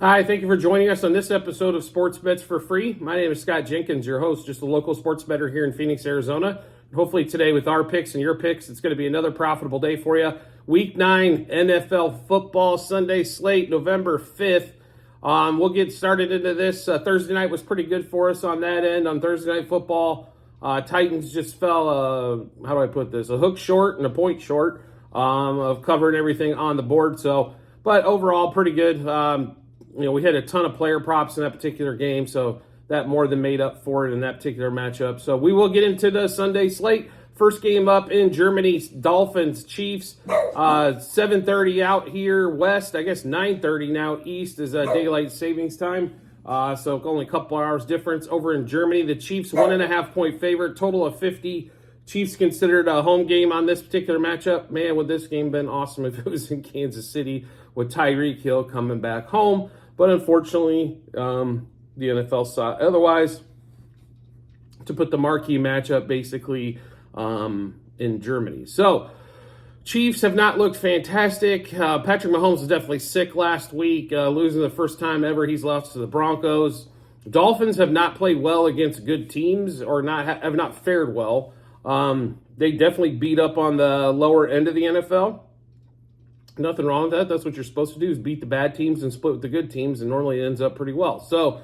Hi, thank you for joining us on this episode of Sports Bets for Free. My name is Scott Jenkins, your host, just a local sports bettor here in Phoenix, Arizona. Hopefully today with our picks and your picks, it's going to be another profitable day for you. Week 9 NFL football Sunday slate, November 5th. We'll get started into this. Thursday night was pretty good for us on that end. On Thursday night football, Titans just fell, how do I put this, a hook short and a point short of covering everything on the board. But overall, pretty good. We had a ton of player props in that particular game, so that more than made up for it in that particular matchup. So we will get into the Sunday slate. First game up in Germany, Dolphins, Chiefs, 7:30 out here west. I guess 9:30 now east is daylight savings time. So only a couple hours difference. Over in Germany, the Chiefs 1.5-point favorite, total of 50. Chiefs considered a home game on this particular matchup. Man, would this game been awesome if it was in Kansas City with Tyreek Hill coming back home. But unfortunately, the NFL saw otherwise to put the marquee matchup basically in Germany. So, Chiefs have not looked fantastic. Patrick Mahomes was definitely sick last week, losing the first time ever he's lost to the Broncos. Dolphins have not played well against good teams or have not fared well. They definitely beat up on the lower end of the NFL. Nothing wrong with that. That's what you're supposed to do, is beat the bad teams and split with the good teams, and normally it ends up pretty well. So,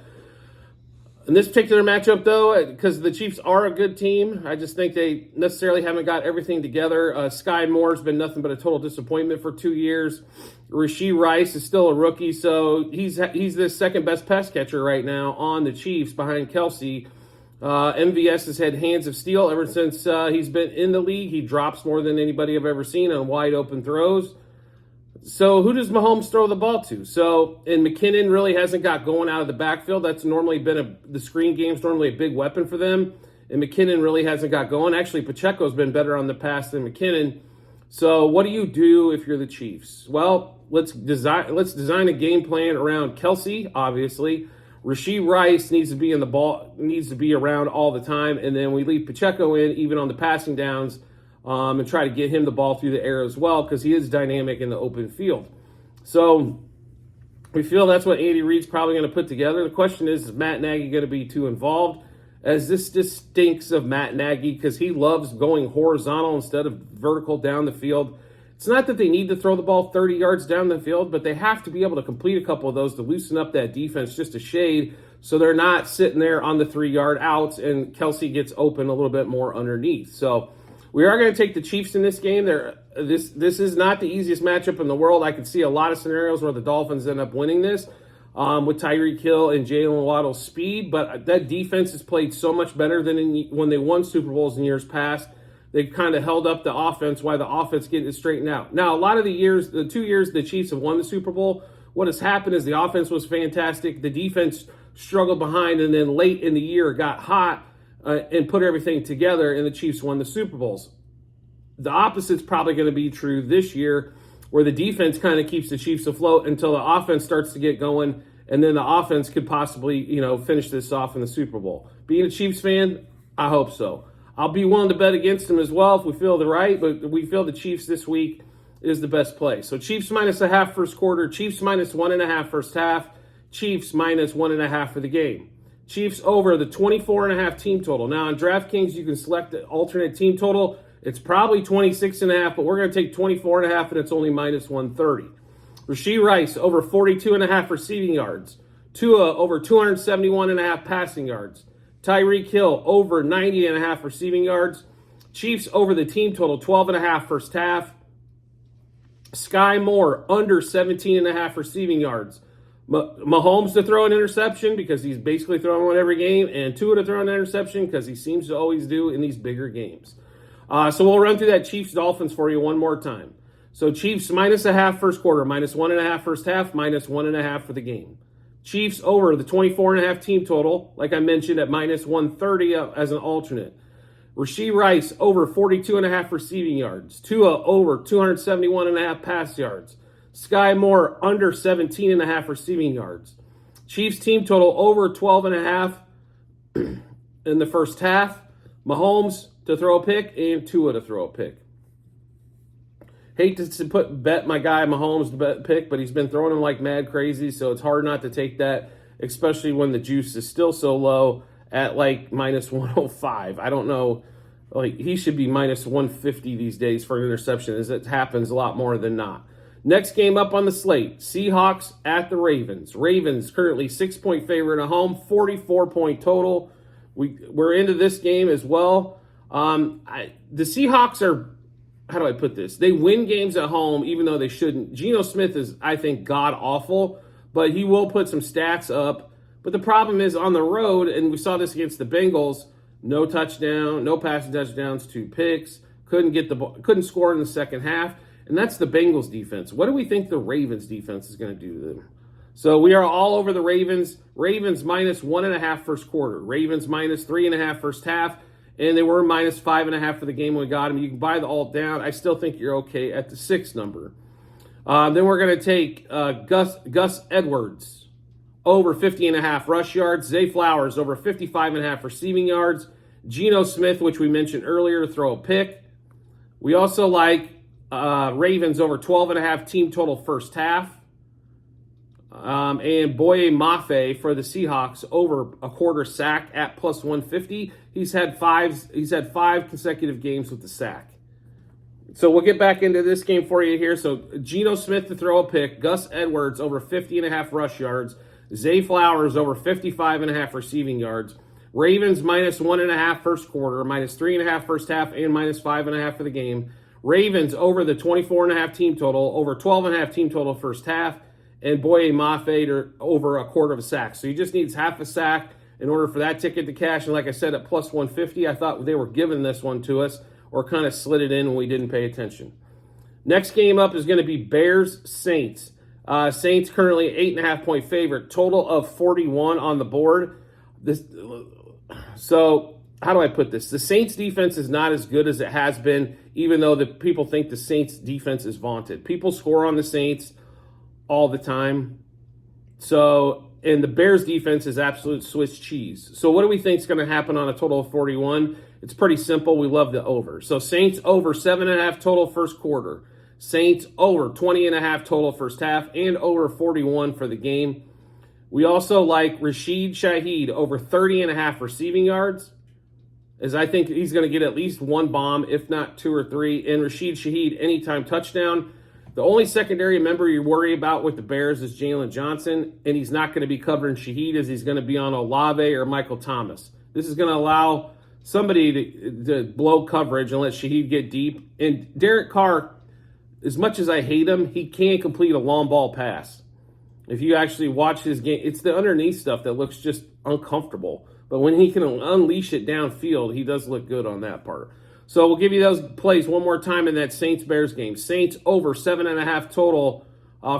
in this particular matchup, though, because the Chiefs are a good team, I just think they necessarily haven't got everything together. Sky Moore's been nothing but a total disappointment for 2 years. Rashee Rice is still a rookie, so he's the second best pass catcher right now on the Chiefs behind Kelsey. MVS has had hands of steel ever since he's been in the league. He drops more than anybody I've ever seen on wide open throws. So who does Mahomes throw the ball to? And McKinnon really hasn't got going out of the backfield. That's normally been the screen game's normally a big weapon for them. And McKinnon really hasn't got going. Actually, Pacheco's been better on the pass than McKinnon. So what do you do if you're the Chiefs? Well, let's design a game plan around Kelsey, obviously. Rashee Rice needs to be around all the time, and then we leave Pacheco in even on the passing downs. And try to get him the ball through the air as well, because he is dynamic in the open field. So we feel that's what Andy Reid's probably going to put together. The question is Matt Nagy going to be too involved? As this just stinks of Matt Nagy, because he loves going horizontal instead of vertical down the field. It's not that they need to throw the ball 30 yards down the field, but they have to be able to complete a couple of those to loosen up that defense just a shade, so they're not sitting there on the 3-yard outs and Kelsey gets open a little bit more underneath. So we are going to take the Chiefs in this game. This is not the easiest matchup in the world. I can see a lot of scenarios where the Dolphins end up winning this with Tyreek Hill and Jalen Waddle's speed, but that defense has played so much better than when they won Super Bowls in years past. They've kind of held up the offense while the offense getting straightened out. Now, a lot of the 2 years the Chiefs have won the Super Bowl, what has happened is the offense was fantastic. The defense struggled behind, and then late in the year got hot and put everything together, and the Chiefs won the Super Bowls. The opposite's probably going to be true this year, where the defense kind of keeps the Chiefs afloat until the offense starts to get going, and then the offense could possibly, finish this off in the Super Bowl. Being a Chiefs fan, I hope so. I'll be willing to bet against them as well if we feel but we feel the Chiefs this week is the best play. So Chiefs -0.5 first quarter, Chiefs -1.5 first half, Chiefs -1.5 for the game. Chiefs over the 24.5 team total. Now, on DraftKings, you can select the alternate team total. It's probably 26.5, but we're going to take 24.5, and it's only -130. Rashee Rice over 42.5 receiving yards. Tua over 271.5 passing yards. Tyreek Hill over 90.5 receiving yards. Chiefs over the team total, 12.5 first half. Sky Moore under 17.5 receiving yards. Mahomes to throw an interception because he's basically throwing one every game, and Tua to throw an interception because he seems to always do in these bigger games. So we'll run through that Chiefs-Dolphins for you one more time. So Chiefs -0.5 first quarter, -1.5 first half, -1.5 for the game. Chiefs over the 24.5 team total, like I mentioned, at -130 as an alternate. Rashee Rice over 42.5 receiving yards. Tua over 271.5 pass yards. Sky Moore under 17.5 receiving yards. Chiefs team total over 12.5 in the first half. Mahomes to throw a pick and Tua to throw a pick. Hate to bet my guy Mahomes to pick, but he's been throwing him like mad crazy, so it's hard not to take that, especially when the juice is still so low at like minus 105. I don't know. Like, he should be minus 150 these days for an interception, as it happens a lot more than not. Next game up on the slate, Seahawks at the Ravens. Ravens currently 6-point favorite at home, 44-point total. We're into this game as well. The Seahawks are, how do I put this? They win games at home even though they shouldn't. Geno Smith is, I think, god-awful, but he will put some stats up. But the problem is on the road, and we saw this against the Bengals, no touchdown, no passing touchdowns, 2 picks, couldn't score in the second half. And that's the Bengals defense. What do we think the Ravens defense is going to do to them? So we are all over the Ravens. Ravens minus 1.5 first quarter. Ravens minus 3.5 first half. And they were minus 5.5 for the game when we got them. You can buy the alt down. I still think you're okay at the 6 number. Then we're going to take Gus Edwards over 50.5 rush yards. Zay Flowers over 55.5 receiving yards. Geno Smith, which we mentioned earlier, to throw a pick. We also like Ravens over 12.5 team total first half. And Boye Mafe for the Seahawks over a quarter sack at plus 150. He's had five consecutive games with the sack. So we'll get back into this game for you here. So Geno Smith to throw a pick. Gus Edwards over 50.5 rush yards. Zay Flowers over 55.5 receiving yards. Ravens minus 1.5 first quarter, minus 3.5 first half, and minus 5.5 for the game. Ravens over the 24.5 team total, over 12.5 team total first half, and Boye Mafe over a quarter of a sack. So he just needs half a sack in order for that ticket to cash. And like I said, at plus 150, I thought they were giving this one to us or kind of slid it in when we didn't pay attention. Next game up is going to be Bears-Saints. Saints currently 8.5-point favorite, total of 41 on the board. So how do I put this? The Saints defense is not as good as it has been, even though the people think the Saints defense is vaunted. People score on the Saints all the time. So, and the Bears defense is absolute Swiss cheese. So what do we think is going to happen on a total of 41? It's pretty simple. We love the over. So Saints over 7.5 total first quarter. Saints over 20.5 total first half and over 41 for the game. We also like Rashid Shaheed over 30.5 receiving yards, as I think he's going to get at least one bomb, if not 2 or 3. And Rashid Shaheed, anytime touchdown. The only secondary member you worry about with the Bears is Jalen Johnson, and he's not going to be covering Shaheed as he's going to be on Olave or Michael Thomas. This is going to allow somebody to blow coverage and let Shaheed get deep. And Derek Carr, as much as I hate him, he can complete a long ball pass. If you actually watch his game, it's the underneath stuff that looks just uncomfortable. But when he can unleash it downfield, he does look good on that part. So we'll give you those plays one more time in that Saints-Bears game. Saints over 7.5 total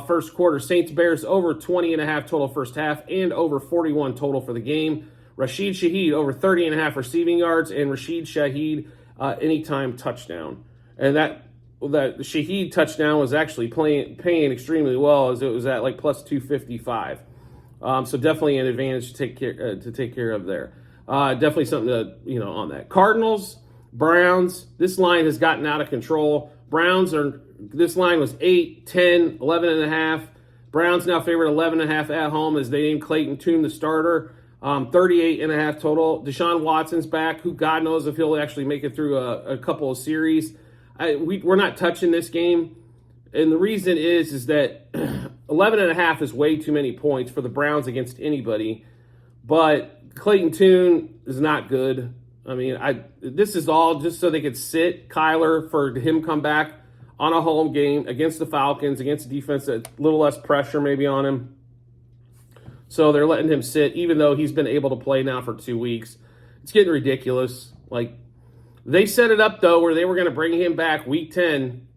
first quarter. Saints-Bears over 20.5 total first half and over 41 total for the game. Rashid Shaheed over 30.5 receiving yards and Rashid Shaheed anytime touchdown. And that Shaheed touchdown was actually paying extremely well, as it was at like plus 255. So definitely an advantage to take care of there. Definitely something to, on that. Cardinals, Browns, this line has gotten out of control. This line was 8, 10, 11.5. Browns now favored 11.5 at home as they named Clayton Tune the starter. 38.5 total. Deshaun Watson's back, who God knows if he'll actually make it through a couple of series. We're not touching this game. And the reason is that 11.5 is way too many points for the Browns against anybody. But Clayton Tune is not good. I mean, this is all just so they could sit Kyler for him come back on a home game against the Falcons, against a defense that's a little less pressure maybe on him. So they're letting him sit, even though he's been able to play now for 2 weeks. It's getting ridiculous. Like, they set it up, though, where they were going to bring him back week 10,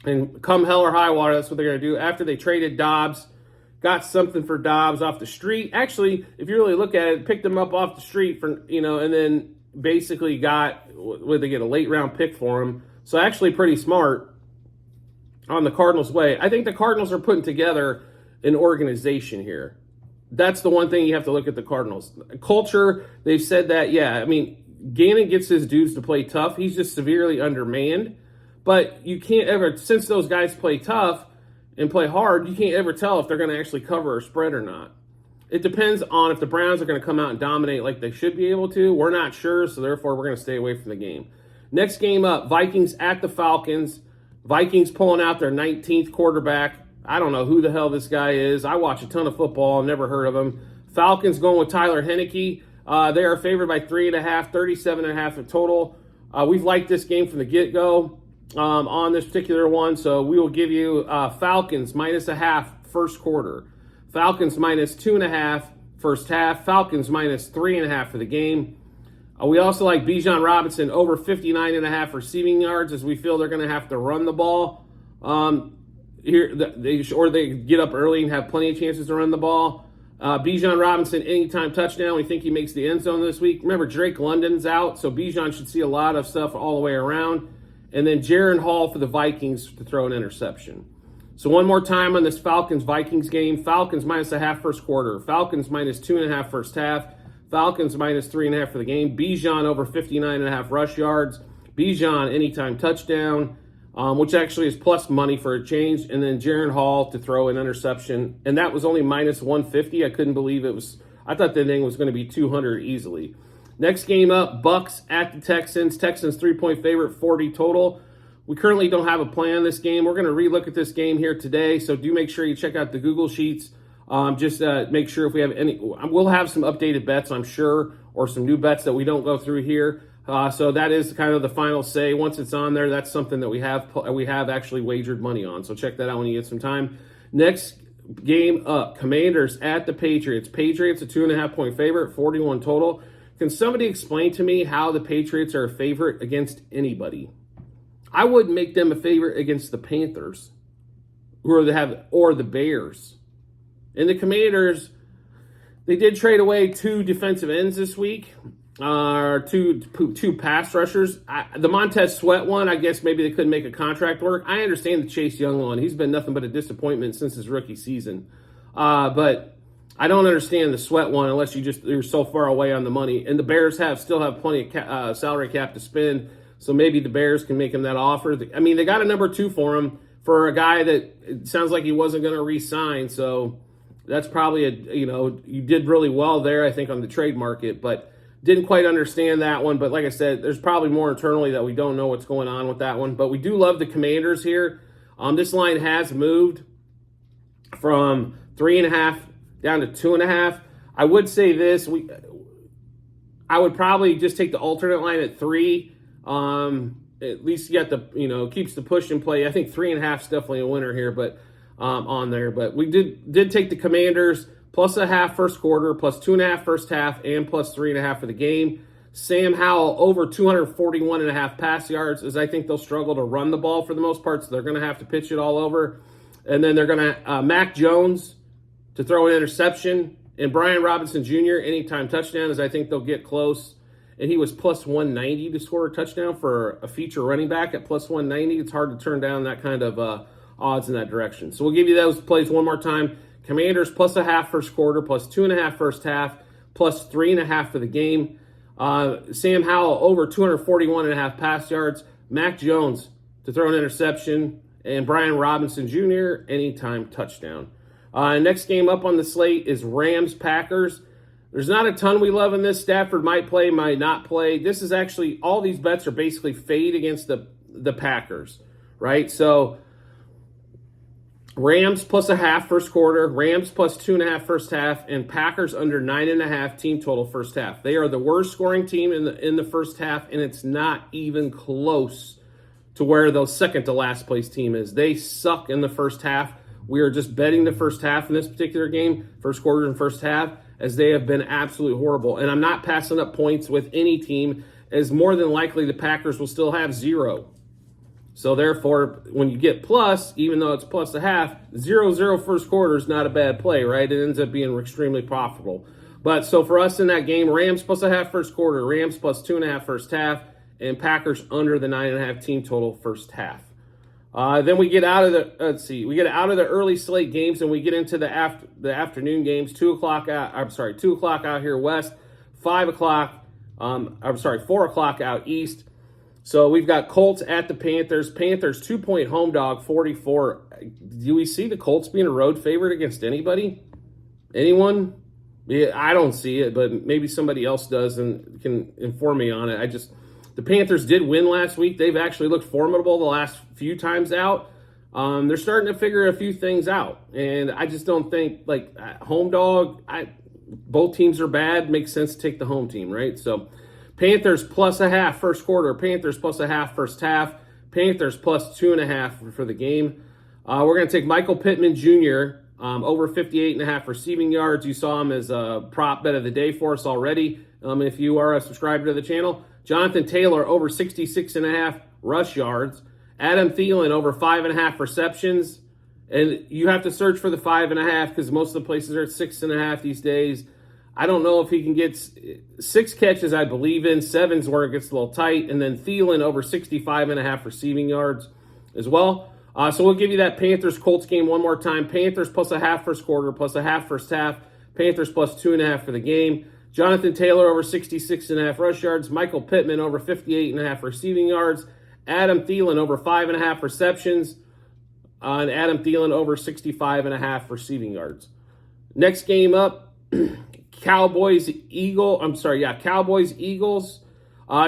and come hell or high water, that's what they're going to do. After they traded Dobbs, got something for Dobbs off the street. Actually, if you really look at it, picked him up off the street for, and then basically they get a late round pick for him. So actually pretty smart on the Cardinals' way. I think the Cardinals are putting together an organization here. That's the one thing you have to look at the Cardinals. Culture, they've said that, yeah. I mean, Gannon gets his dudes to play tough. He's just severely undermanned. But you can't ever, since those guys play tough and play hard, you can't ever tell if they're going to actually cover a spread or not. It depends on if the Browns are going to come out and dominate like they should be able to. We're not sure, so therefore we're going to stay away from the game. Next game up, Vikings at the Falcons. Vikings pulling out their 19th quarterback. I don't know who the hell this guy is. I watch a ton of football. I've never heard of him. Falcons going with Tyler Heineke. They are favored by 3.5, 37.5 in total. We've liked this game from the get-go on this particular one, so we will give you Falcons -0.5 first quarter. Falcons -2.5 first half. Falcons -3.5 for the game. We also like Bijan Robinson over 59.5 receiving yards, as we feel they're going to have to run the ball or they get up early and have plenty of chances to run the ball. Bijan Robinson, anytime touchdown. We think he makes the end zone this week. Remember, Drake London's out, so Bijan should see a lot of stuff all the way around. And then Jaron Hall for the Vikings to throw an interception. So one more time on this Falcons-Vikings game. Falcons -0.5 first quarter. Falcons -2.5 first half. Falcons -3.5 for the game. Bijan over 59.5 rush yards. Bijan anytime touchdown, which actually is plus money for a change. And then Jaron Hall to throw an interception. And that was only -150. I couldn't believe it was. I thought the thing was going to be 200 easily. Next game up, Bucks at the Texans. Texans 3-point favorite, 40 total. We currently don't have a plan this game. We're going to relook at this game here today. So do make sure you check out the Google Sheets. Just make sure if we have any, we'll have some updated bets, I'm sure, or some new bets that we don't go through here. So that is kind of the final say. Once it's on there, that's something that we have actually wagered money on. So check that out when you get some time. Next game up, Commanders at the Patriots. Patriots a 2.5-point favorite, 41 total. Can somebody explain to me how the Patriots are a favorite against anybody? I wouldn't make them a favorite against the Panthers or the Bears. And the Commanders, they did trade away 2 defensive ends this week, two pass rushers. The Montez Sweat one, I guess maybe they couldn't make a contract work. I understand the Chase Young one. He's been nothing but a disappointment since his rookie season. But I don't understand the Sweat one unless you're so far away on the money. And the Bears still have plenty of salary cap to spend, so maybe the Bears can make him that offer. I mean, they got a number 2 for him for a guy that it sounds like he wasn't going to re-sign, so that's probably you did really well there, I think, on the trade market, but didn't quite understand that one. But like I said, there's probably more internally that we don't know what's going on with that one. But we do love the Commanders here. This line has moved from 3.5 down to 2.5. I would say this: I would probably just take the alternate line at 3. At least you got the keeps the push in play. I think 3.5 is definitely a winner here, but. On there, but we did take the Commanders +0.5 first quarter, +2.5 first half, and +3.5 for the game. Sam Howell over 241.5 pass yards, as I think they'll struggle to run the ball for the most part, so they're going to have to pitch it all over. And then they're going to Mac Jones to throw an interception, and Brian Robinson Jr. anytime touchdown, as I think they'll get close. And he was +190 to score a touchdown for a feature running back at +190. It's hard to turn down that kind of odds in that direction. So we'll give you those plays one more time. Commanders +0.5 first quarter, +2.5 first half, +3.5 for the game. Sam Howell over 241.5 pass yards. Mac Jones to throw an interception. And Brian Robinson Jr. anytime touchdown. Next game up on the slate is Rams-Packers. There's not a ton we love in this. Stafford might play, might not play. This is actually, all these bets are basically fade against the Packers, right? So Rams +0.5 first quarter, Rams +2.5 first half, and Packers under 9.5 team total first half. They are the worst scoring team in the first half, and it's not even close to where the second to last place team is. They suck in the first half. We are just betting the first half in this particular game, first quarter and first half, as they have been absolutely horrible. And I'm not passing up points with any team, as more than likely the Packers will still have 0. So therefore, when you get plus, even though it's +0.5, 0-0 first quarter is not a bad play, right? It ends up being extremely profitable. But so for us in that game, Rams +0.5 first quarter, Rams +2.5 first half, and Packers under the 9.5 team total first half. Then we get out of the early slate games and we get into the afternoon games. 2 o'clock out here west, 4 o'clock out east. So we've got Colts at the Panthers. Panthers 2-point home dog, 44. Do we see the Colts being a road favorite against anybody? Anyone? Yeah, I don't see it, but maybe somebody else does and can inform me on it. The Panthers did win last week. They've actually looked formidable the last few times out. They're starting to figure a few things out, and I just don't think home dog. Both teams are bad. Makes sense to take the home team, right? So Panthers plus a half first quarter. Panthers plus a half first half. Panthers plus 2.5 for the game. We're going to take Michael Pittman Jr. Over 58.5 receiving yards. You saw him as a prop bet of the day for us already. If you are a subscriber to the channel, Jonathan Taylor over 66.5 rush yards. Adam Thielen over 5.5 receptions. And you have to search for the 5.5 because most of the places are at 6.5 these days. I don't know if he can get 6 catches, I believe in. 7's where it gets a little tight. And then Thielen over 65.5 receiving yards as well. So we'll give you that Panthers-Colts game one more time. Panthers plus a half first quarter, plus a half first half. Panthers plus 2.5 for the game. Jonathan Taylor over 66.5 rush yards. Michael Pittman over 58.5 receiving yards. Adam Thielen over 5.5 receptions. And Adam Thielen over 65.5 receiving yards. Next game up, Cowboys-Eagles.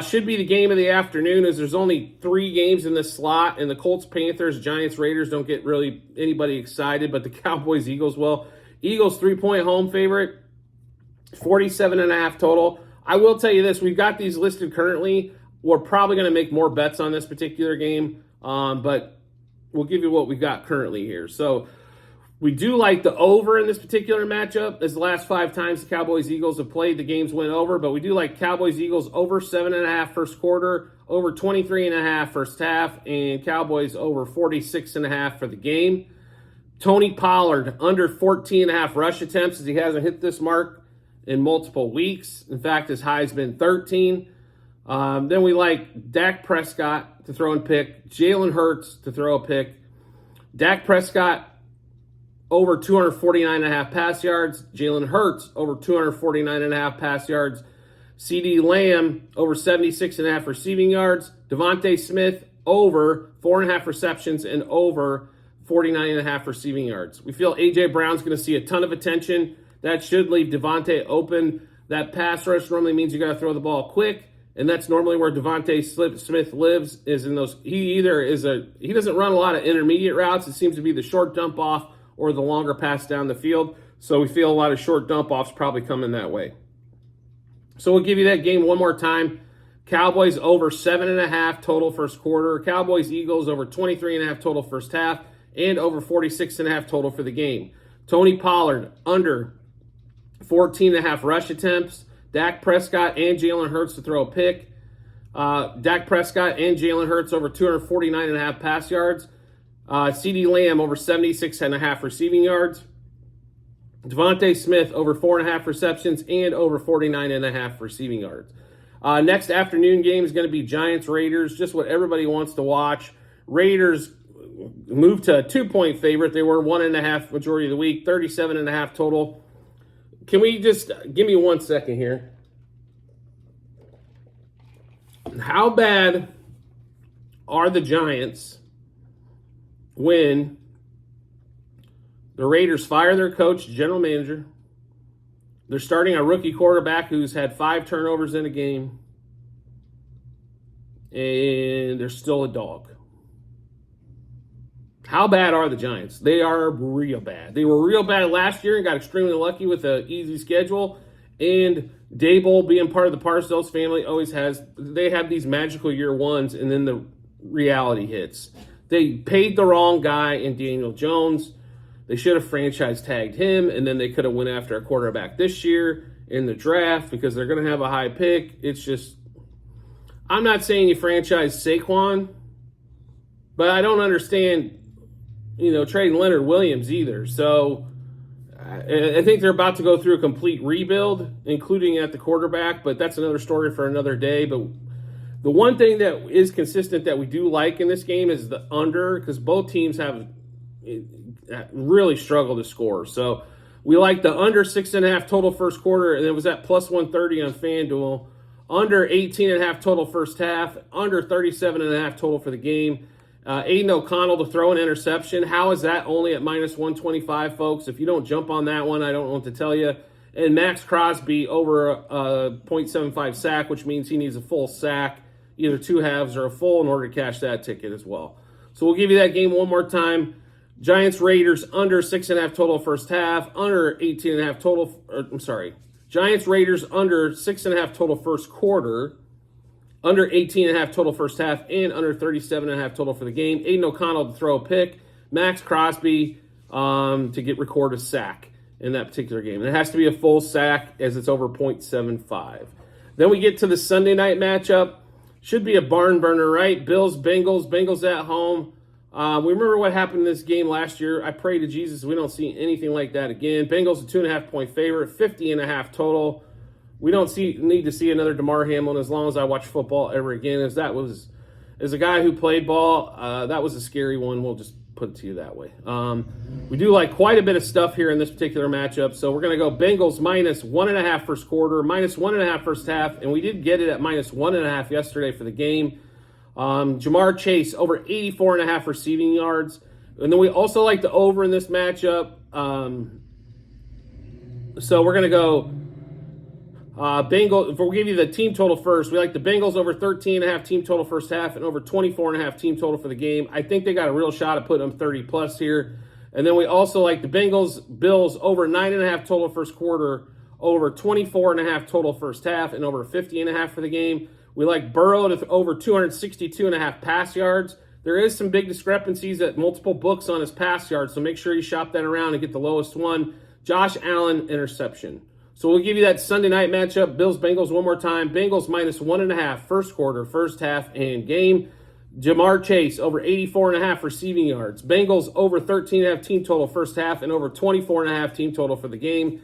Should be the game of the afternoon as there's only 3 games in this slot, and the Colts, Panthers, Giants, Raiders don't get really anybody excited, but the Cowboys, Eagles will. Eagles 3-point home favorite, 47.5 total. I will tell you this, we've got these listed currently. We're probably going to make more bets on this particular game, but we'll give you what we've got currently here. So we do like the over in this particular matchup. As the last 5 times the Cowboys-Eagles have played, the games went over. But we do like Cowboys-Eagles over 7.5 first quarter, over 23.5 first half, and Cowboys over 46.5 for the game. Tony Pollard under 14.5 rush attempts as he hasn't hit this mark in multiple weeks. In fact, his high has been 13. Then we like Dak Prescott to throw and pick, Jalen Hurts to throw a pick. Dak Prescott over 249.5 pass yards. Jalen Hurts over 249.5 pass yards. CeeDee Lamb over 76.5 receiving yards. Devontae Smith over 4.5 receptions and over 49.5 receiving yards. We feel A.J. Brown's going to see a ton of attention. That should leave Devontae open. That pass rush normally means you got to throw the ball quick, and that's normally where Devontae Smith lives. Is in those. He doesn't run a lot of intermediate routes. It seems to be the short dump off or the longer pass down the field. So we feel a lot of short dump-offs probably coming that way. So we'll give you that game one more time. Cowboys over 7.5 total first quarter. Cowboys-Eagles over 23.5 total first half. And over 46.5 total for the game. Tony Pollard under 14.5 rush attempts. Dak Prescott and Jalen Hurts to throw a pick. Dak Prescott and Jalen Hurts over 249.5 pass yards. CeeDee Lamb over 76.5 receiving yards. Devontae Smith over 4.5 receptions and over 49.5 receiving yards. Next afternoon game is going to be Giants-Raiders, just what everybody wants to watch. Raiders moved to a 2-point favorite. They were 1.5 majority of the week, 37.5 total. Can we just give me 1 second here? How bad are the Giants when the Raiders fire their coach, general manager? They're starting a rookie quarterback who's had 5 turnovers in a game, and they're still a dog. How bad are the Giants? They are real bad. They were real bad last year and got extremely lucky with an easy schedule. And Daboll, being part of the Parcells family, they have these magical year ones, and then the reality hits. They paid the wrong guy in Daniel Jones. They should have franchise tagged him, and then they could have went after a quarterback this year in the draft because they're going to have a high pick. It's just, I'm not saying you franchise Saquon, but I don't understand, trading Leonard Williams either. So I think they're about to go through a complete rebuild, including at the quarterback, but that's another story for another day. But the one thing that is consistent that we do like in this game is the under, because both teams have really struggled to score. So we like the under 6.5 total first quarter, and it was at plus 130 on FanDuel. under 18.5 total first half, under 37.5 total for the game. Aiden O'Connell to throw an interception. How is that only at minus 125, folks? If you don't jump on that one, I don't know what to tell you. And Max Crosby over a 0.75 sack, which means he needs a full sack, either 2 halves or a full, in order to cash that ticket as well. So we'll give you that game one more time. Giants Raiders under 6.5 total first half, under 18.5 total. Giants Raiders under 6.5 total first quarter, under 18.5 total first half, and under 37.5 total for the game. Aiden O'Connell to throw a pick. Max Crosby to record a sack in that particular game. And it has to be a full sack as it's over 0.75. Then we get to the Sunday night matchup. Should be a barn burner, right? Bills-Bengals. Bengals at home. We remember what happened in this game last year. I pray to Jesus we don't see anything like that again. Bengals a 2.5-point favorite, 50.5 total. We don't need to see another Damar Hamlin as long as I watch football ever again. As a guy who played ball, that was a scary one. We'll just put it to you that way. We do like quite a bit of stuff here in this particular matchup. So we're going to go Bengals minus 1.5 first quarter, minus 1.5 first half, and we did get it at minus 1.5 yesterday for the game. Jamar Chase over 84.5 receiving yards. And then we also like the over in this matchup. So we're going to go Bengals. We'll give you the team total first. We like the Bengals over 13.5 team total first half and over 24.5 team total for the game. I think they got a real shot at putting them 30 plus here. And then we also like the Bills over 9.5 total first quarter, over 24.5 total first half, and over 50.5 for the game. We like Burrow to over 262.5 pass yards. There is some big discrepancies at multiple books on his pass yards, so make sure you shop that around and get the lowest one. Josh Allen interception. So we'll give you that Sunday night matchup. Bills-Bengals one more time. Bengals minus 1.5 first quarter, first half, and game. Jamar Chase over 84.5 receiving yards. Bengals over 13.5 team total first half and over 24.5 team total for the game.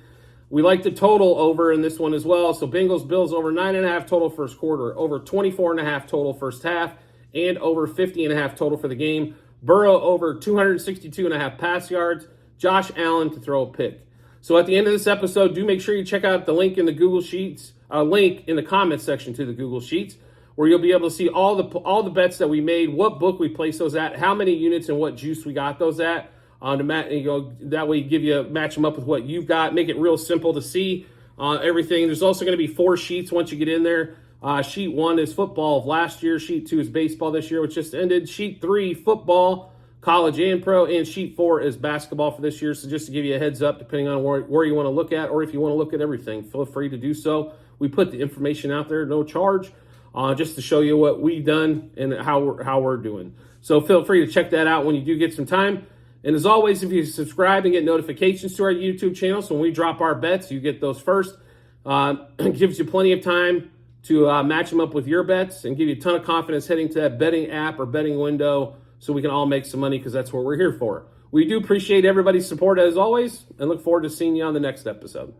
We like the total over in this one as well. So Bengals, Bills over 9.5 total first quarter, over 24.5 total first half, and over 50.5 total for the game. Burrow over 262.5 pass yards. Josh Allen to throw a pick. So at the end of this episode, do make sure you check out the link in the Google Sheets, link in the comments section to the Google Sheets, where you'll be able to see all the bets that we made, what book we placed those at, how many units and what juice we got those at. That way match them up with what you've got, make it real simple to see everything. There's also going to be 4 sheets once you get in there. Sheet 1 is football of last year. Sheet 2 is baseball this year, which just ended. Sheet 3, football, college and pro, and sheet 4 is basketball for this year. So just to give you a heads up, depending on where you want to look at, or if you want to look at everything, feel free to do so. We put the information out there, no charge, just to show you what we've done and how we're doing. So feel free to check that out when you do get some time. And as always, if you subscribe and get notifications to our YouTube channel, so when we drop our bets, you get those first. It gives you plenty of time to match them up with your bets and give you a ton of confidence heading to that betting app or betting window so we can all make some money, because that's what we're here for. We do appreciate everybody's support as always and look forward to seeing you on the next episode.